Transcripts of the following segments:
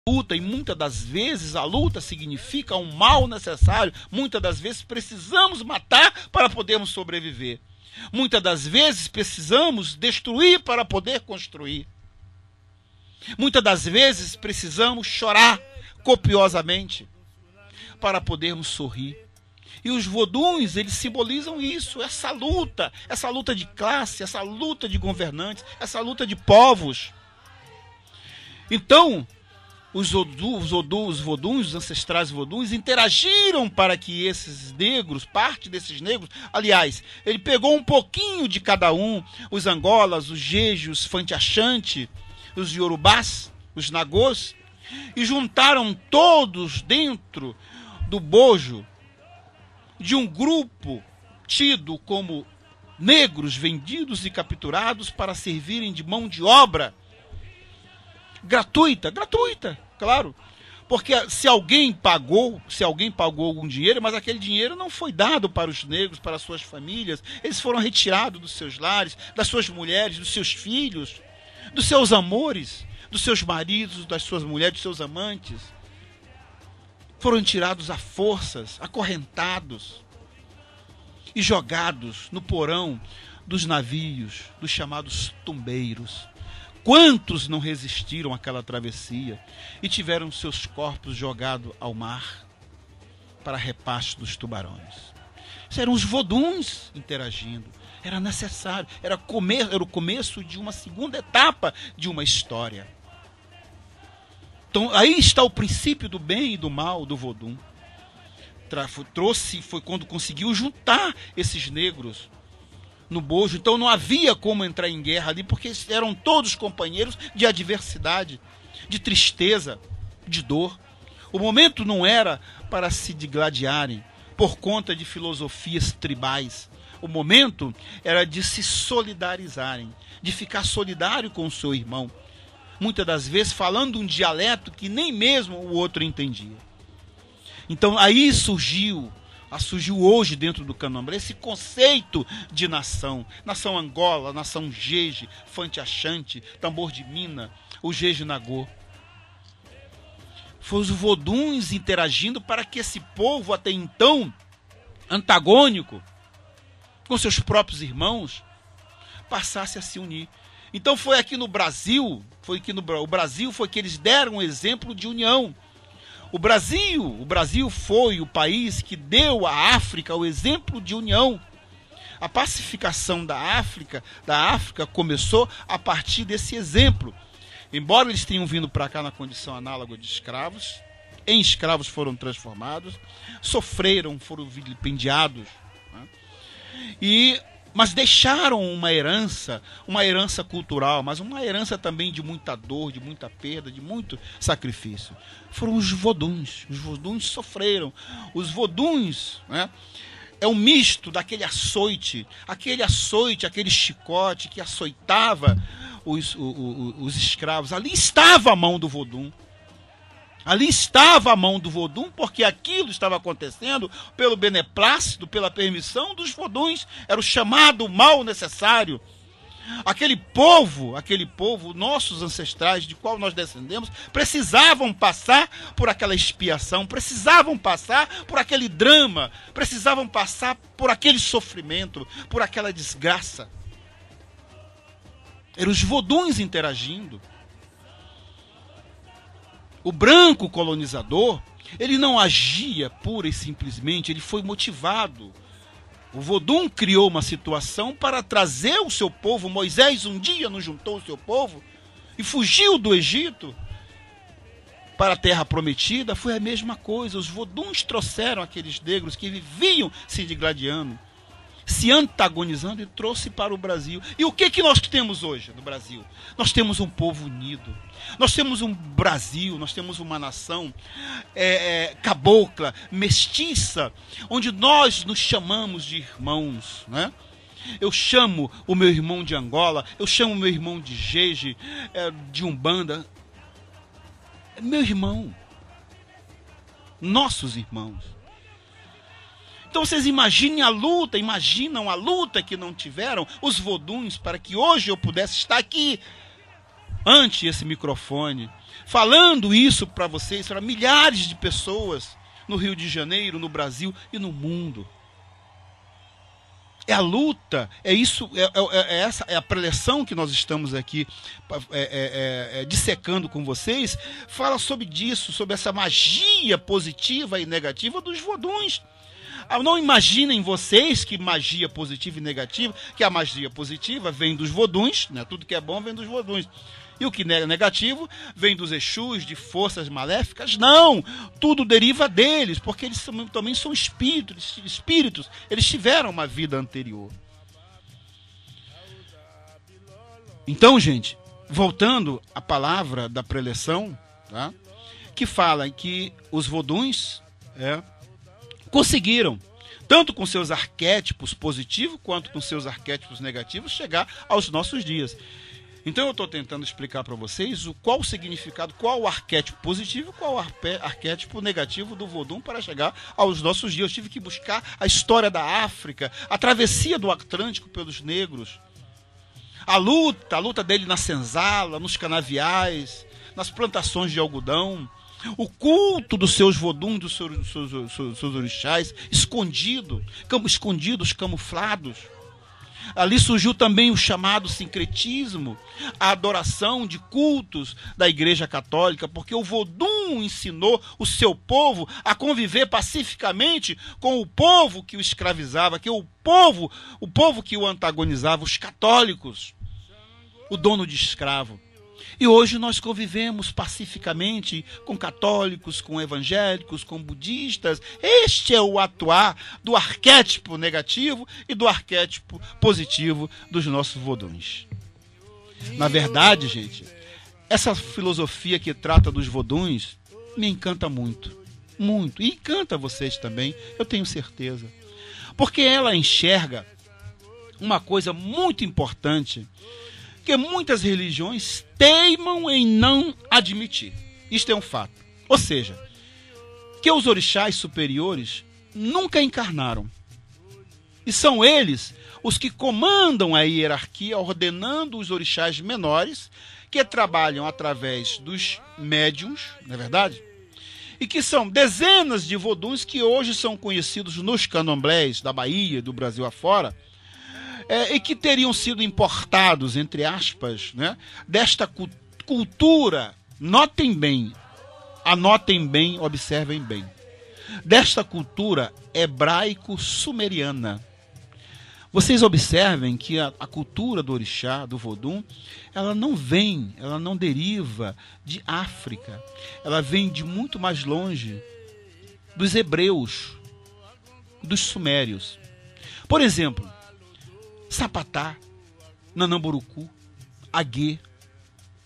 luta, e muitas das vezes a luta significa um mal necessário. Muitas das vezes precisamos matar para podermos sobreviver. Muitas das vezes precisamos destruir para poder construir. Muitas das vezes precisamos chorar copiosamente para podermos sorrir. E os voduns, eles simbolizam isso, essa luta de classe, essa luta de governantes, essa luta de povos. Então, os voduns, os ancestrais voduns, interagiram para que esses negros, parte desses negros, aliás, ele pegou um pouquinho de cada um, os angolas, os jejos, os fantiachanti, os iorubás, os nagôs, e juntaram todos dentro do bojo de um grupo tido como negros vendidos e capturados para servirem de mão de obra gratuita, claro, porque se alguém pagou algum dinheiro, mas aquele dinheiro não foi dado para os negros, para as suas famílias, eles foram retirados dos seus lares, das suas mulheres, dos seus filhos, dos seus amores, dos seus maridos, das suas mulheres, dos seus amantes, foram tirados a forças, acorrentados e jogados no porão dos navios, dos chamados tumbeiros. Quantos não resistiram àquela travessia e tiveram seus corpos jogados ao mar para repasto dos tubarões? Isso eram os voduns interagindo. Era necessário, era o começo de uma segunda etapa de uma história. Então, aí está o princípio do bem e do mal do vodum. Foi quando conseguiu juntar esses negros no bojo. Então não havia como entrar em guerra ali, porque eram todos companheiros de adversidade, de tristeza, de dor. O momento não era para se digladiarem por conta de filosofias tribais. O momento era de se solidarizarem, de ficar solidário com o seu irmão. Muitas das vezes falando um dialeto que nem mesmo o outro entendia. Então aí surgiu hoje dentro do candomblé esse conceito de nação. Nação Angola, nação Jeje, Fantiachanti, Tambor de Mina, o Jeje Nagô. Foi os voduns interagindo para que esse povo até então antagônico com seus próprios irmãos passasse a se unir. Então foi aqui no Brasil, o Brasil foi que eles deram um exemplo de união. O Brasil foi o país que deu à África o exemplo de união. A pacificação da África começou a partir desse exemplo. Embora eles tenham vindo para cá na condição análoga de escravos, em escravos foram transformados, sofreram, foram vilipendiados, né? Mas deixaram uma herança cultural, mas uma herança também de muita dor, de muita perda, de muito sacrifício. Foram os voduns sofreram. Os voduns, né, é um misto daquele açoite, aquele chicote que açoitava os escravos. Ali estava a mão do vodum. Ali estava a mão do vodum, porque aquilo estava acontecendo pelo beneplácito, pela permissão dos voduns. Era o chamado mal necessário. Aquele povo, nossos ancestrais, de qual nós descendemos, precisavam passar por aquela expiação, precisavam passar por aquele drama, precisavam passar por aquele sofrimento, por aquela desgraça. Eram os voduns interagindo. O branco colonizador, ele não agia pura e simplesmente, ele foi motivado. O vodum criou uma situação para trazer o seu povo. Moisés um dia não juntou o seu povo e fugiu do Egito para a terra prometida. Foi a mesma coisa. Os voduns trouxeram aqueles negros que viviam se digladiando, se antagonizando, e trouxe para o Brasil. E o que nós temos hoje no Brasil? Nós temos um povo unido. Nós temos um Brasil, nós temos uma nação cabocla, mestiça, onde nós nos chamamos de irmãos, né? Eu chamo o meu irmão de Angola, eu chamo o meu irmão de Jeje, de Umbanda. É meu irmão. Nossos irmãos. Então vocês imaginam a luta que não tiveram os voduns para que hoje eu pudesse estar aqui ante esse microfone, falando isso para vocês, para milhares de pessoas no Rio de Janeiro, no Brasil e no mundo. É a luta, é isso, essa é a preleção que nós estamos aqui dissecando com vocês. Fala sobre disso, sobre essa magia positiva e negativa dos voduns. Não imaginem vocês que magia positiva e negativa, que a magia positiva vem dos voduns, né? Tudo que é bom vem dos voduns. E o que é negativo vem dos Exus, de forças maléficas? Não! Tudo deriva deles, porque eles também são espíritos. Eles tiveram uma vida anterior. Então, gente, voltando à palavra da preleção, tá? Que fala que os voduns conseguiram, tanto com seus arquétipos positivos quanto com seus arquétipos negativos, chegar aos nossos dias. Então eu estou tentando explicar para vocês qual o significado, qual o arquétipo positivo, qual o arquétipo negativo do Vodun para chegar aos nossos dias. Eu tive que buscar a história da África, a travessia do Atlântico pelos negros, a luta dele na senzala, nos canaviais, nas plantações de algodão, o culto dos seus Voduns, dos seus orixás, escondidos, camuflados. Ali surgiu também o chamado sincretismo, a adoração de cultos da Igreja Católica, porque o Vodun ensinou o seu povo a conviver pacificamente com o povo que o escravizava, que o povo que o antagonizava, os católicos, o dono de escravo. E hoje nós convivemos pacificamente com católicos, com evangélicos, com budistas. Este é o atuar do arquétipo negativo e do arquétipo positivo dos nossos voduns. Na verdade, gente, essa filosofia que trata dos voduns me encanta muito, muito. E encanta vocês também, eu tenho certeza. Porque ela enxerga uma coisa muito importante, que muitas religiões teimam em não admitir. Isto é um fato. Ou seja, que os orixás superiores nunca encarnaram. E são eles os que comandam a hierarquia, ordenando os orixás menores, que trabalham através dos médiuns, não é verdade? E que são dezenas de voduns que hoje são conhecidos nos candomblés da Bahia, do Brasil afora, e que teriam sido importados, entre aspas, né, desta cultura, anotem bem, observem bem, desta cultura hebraico-sumeriana. Vocês observem que a cultura do orixá, do Vodun, ela não deriva de África, ela vem de muito mais longe, dos hebreus, dos sumérios. Por exemplo, Sapatá, Nanamburucu, Aguê,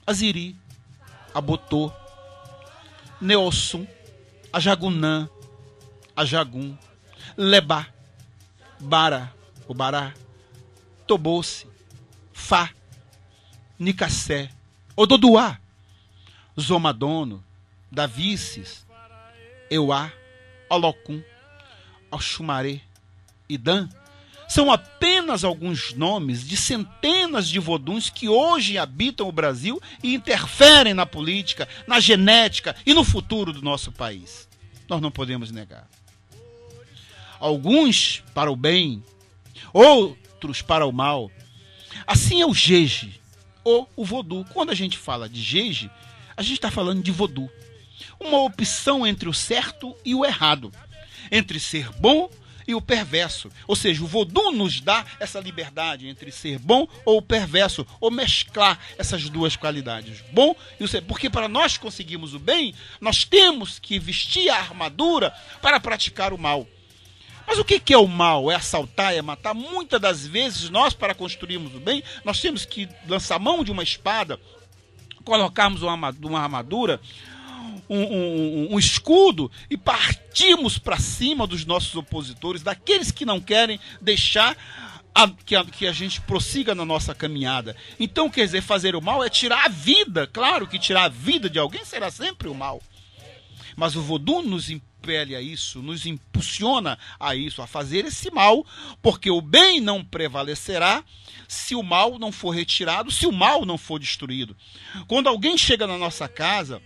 Aziri, Abotô, Neossum, Ajagunã, Ajagum, Lebá, Bara, Obará, Tobosse, Fá, Nicassé, Ododuá, Zomadono, Davices, Euá, Olocum, Oxumaré e Dan, são apenas alguns nomes de centenas de voduns que hoje habitam o Brasil e interferem na política, na genética e no futuro do nosso país. Nós não podemos negar. Alguns para o bem, outros para o mal. Assim é o jeje, ou o vodu. Quando a gente fala de jeje, a gente está falando de vodu. Uma opção entre o certo e o errado, entre ser bom e o perverso. Ou seja, o Vodun nos dá essa liberdade entre ser bom ou perverso, ou mesclar essas duas qualidades, bom e o ser. Porque para nós conseguirmos o bem, nós temos que vestir a armadura para praticar o mal. Mas o que é o mal? É assaltar, é matar? Muitas das vezes nós, para construirmos o bem, nós temos que lançar mão de uma espada, colocarmos uma armadura, um escudo e partimos para cima dos nossos opositores, daqueles que não querem deixar que a gente prossiga na nossa caminhada. Então, quer dizer, fazer o mal é tirar a vida. Claro que tirar a vida de alguém será sempre o mal. Mas o vodum nos impele a isso, nos impulsiona a isso, a fazer esse mal, porque o bem não prevalecerá se o mal não for retirado, se o mal não for destruído. Quando alguém chega na nossa casa,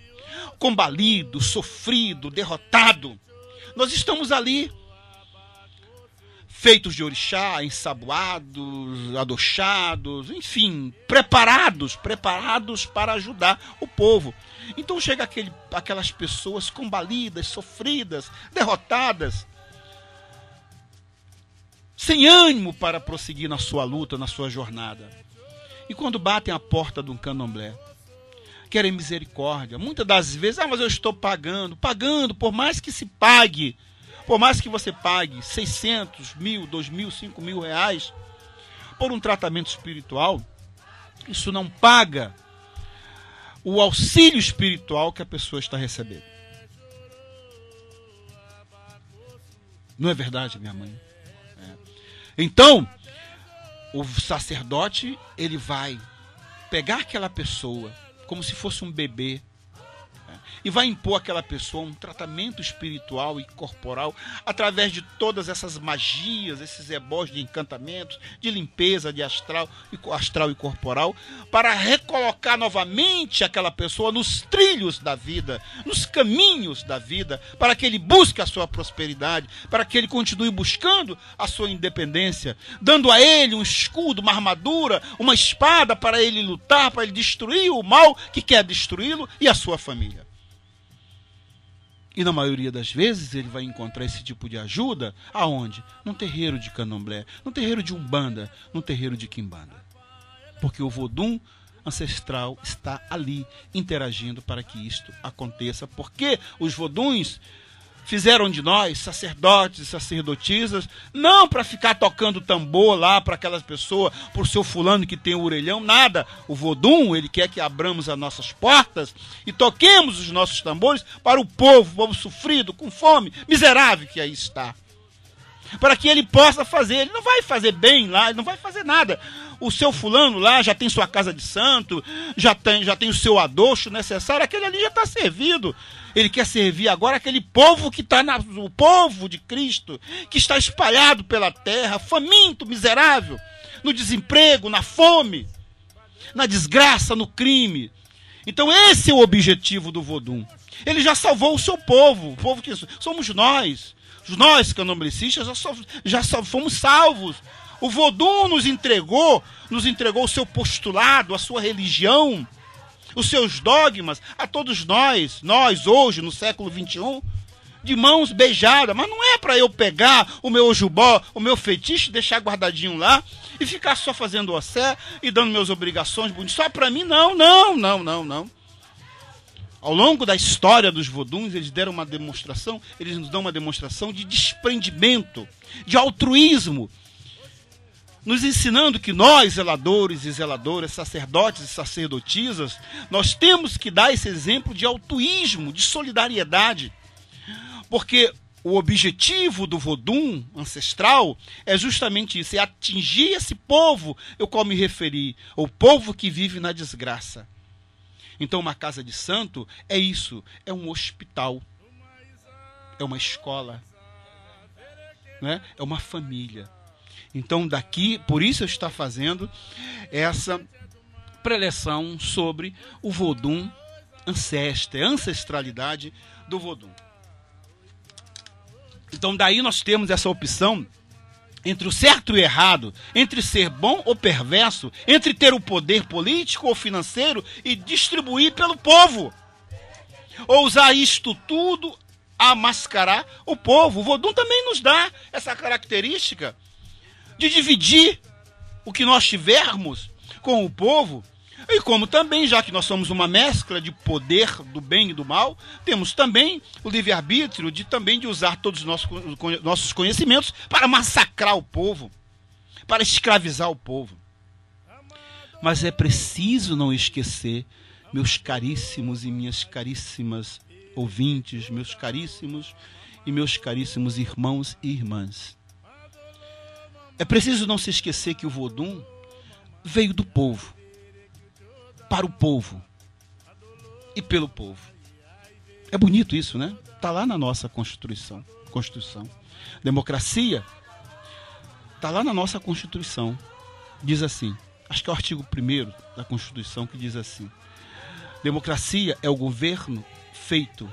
combalido, sofrido, derrotado, nós estamos ali, feitos de orixá, ensaboados, adochados, enfim, preparados para ajudar o povo. Então chega aquelas pessoas combalidas, sofridas, derrotadas, sem ânimo para prosseguir na sua luta, na sua jornada. E quando batem a porta de um candomblé, querem misericórdia. Muitas das vezes, mas eu estou pagando, por mais que se pague, por mais que você pague 600, 1.000, 2.000, 5.000 reais por um tratamento espiritual, isso não paga o auxílio espiritual que a pessoa está recebendo. Não é verdade, minha mãe? Então, o sacerdote, ele vai pegar aquela pessoa como se fosse um bebê, e vai impor àquela pessoa um tratamento espiritual e corporal através de todas essas magias, esses ebós de encantamentos, de limpeza de astral e corporal, para recolocar novamente aquela pessoa nos trilhos da vida, nos caminhos da vida, para que ele busque a sua prosperidade, para que ele continue buscando a sua independência, dando a ele um escudo, uma armadura, uma espada para ele lutar, para ele destruir o mal que quer destruí-lo e a sua família. E na maioria das vezes ele vai encontrar esse tipo de ajuda aonde? Num terreiro de candomblé, num terreiro de umbanda, num terreiro de quimbanda. Porque o vodum ancestral está ali interagindo para que isto aconteça. Porque os voduns fizeram de nós sacerdotes e sacerdotisas, não para ficar tocando tambor lá para aquelas pessoas, por seu fulano que tem o orelhão, nada. O vodum, ele quer que abramos as nossas portas e toquemos os nossos tambores para o povo sofrido, com fome, miserável que aí está. Para que ele possa fazer, ele não vai fazer bem lá, ele não vai fazer nada. O seu fulano lá já tem sua casa de santo, já tem o seu adoço necessário, aquele ali já está servido. Ele quer servir agora aquele povo que está, o povo de Cristo, que está espalhado pela terra, faminto, miserável, no desemprego, na fome, na desgraça, no crime. Então esse é o objetivo do vodum. Ele já salvou o seu povo, o povo que somos nós. Nós, candomblecistas, já fomos salvos. O vodum nos entregou o seu postulado, a sua religião, os seus dogmas a todos nós hoje, no século XXI, de mãos beijadas. Mas não é para eu pegar o meu ojubó, o meu fetiche, deixar guardadinho lá e ficar só fazendo ossé e dando minhas obrigações bonitas. Só para mim, não. Ao longo da história dos voduns, eles nos dão uma demonstração de desprendimento, de altruísmo, nos ensinando que nós, zeladores e zeladoras, sacerdotes e sacerdotisas, nós temos que dar esse exemplo de altruísmo, de solidariedade. Porque o objetivo do vodum ancestral é justamente isso, é atingir esse povo ao qual me referi, o povo que vive na desgraça. Então uma casa de santo é isso, é um hospital, é uma escola, né? É uma família. Então daqui, por isso eu estou fazendo essa preleção sobre o vodum ancestre, a ancestralidade do vodum. Então daí nós temos essa opção entre o certo e o errado, entre ser bom ou perverso, entre ter o poder político ou financeiro e distribuir pelo povo, ou usar isto tudo a mascarar o povo. O vodum também nos dá essa característica de dividir o que nós tivermos com o povo, e como também, já que nós somos uma mescla de poder do bem e do mal, temos também o livre-arbítrio de usar todos os nossos conhecimentos para massacrar o povo, para escravizar o povo. Mas é preciso não esquecer, meus caríssimos e minhas caríssimas ouvintes, meus caríssimos e meus caríssimos irmãos e irmãs, é preciso não se esquecer que o vodum veio do povo, para o povo e pelo povo. É bonito isso, né? Está lá na nossa Constituição. Democracia está lá na nossa Constituição. Diz assim, acho que é o artigo 1º da Constituição que diz assim: democracia é o governo feito